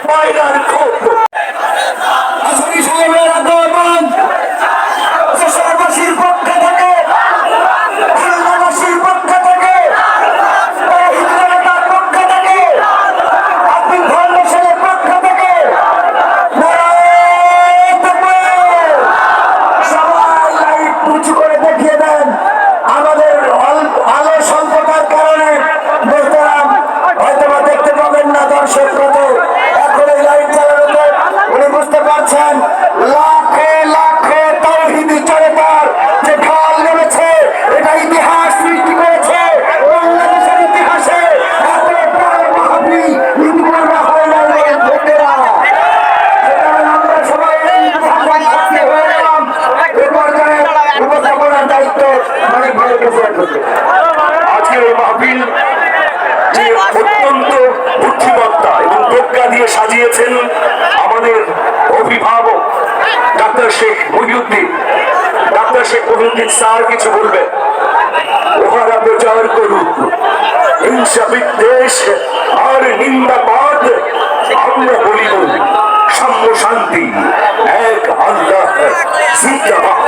ময়নার ক্ষোভ আসামি সাহেবের আগমন দেশবাসীর পক্ষ থেকে খুলনাবাসীর পক্ষ থেকে হিন্দুতার পক্ষ থেকে আব্দুল ফাউন্ডেশনের পক্ষ থেকে সবাই লাইট উঁচু করে দেখিয়ে দেন। আমাদের আলো স্বল্পতার কারণে বলতাম হয়তো দেখতে পাবেন না দর্শক এখন এই লাইট চালানোতে উনি বুঝতে পারছেন লাখে লাখে তাওহীদি জনতার যে ঢল নেমেছে এটা ইতিহাস সৃষ্টি করেছে বাংলাদেশের ইতিহাসে এত বড় মাহফিল ইতিপূর্বে হয় না ভোটেরা। আমরা সবাই সাক্ষী হয়ে গেলাম এ পর্যায়ে উপস্থাপনার দায়িত্ব অনেক ভালো প্রচার করতে। আজকের এই মাহফিল যে অত্যন্ত বুদ্ধিমত্তা এবং প্রজ্ঞা দিয়ে সাজিয়েছেন আমাদের অভিভাবক doctor Sheikh Mohiuddin. Doctor Sheikh Mohiuddin sir কিছু বলবেন, ওহারা প্রচার করুক হিংসা বিদ্বেষ আর নিন্দাবাদ, আমরা বলিব সাম্য শান্তি এক আল্লাহ জিন্দাবাদ।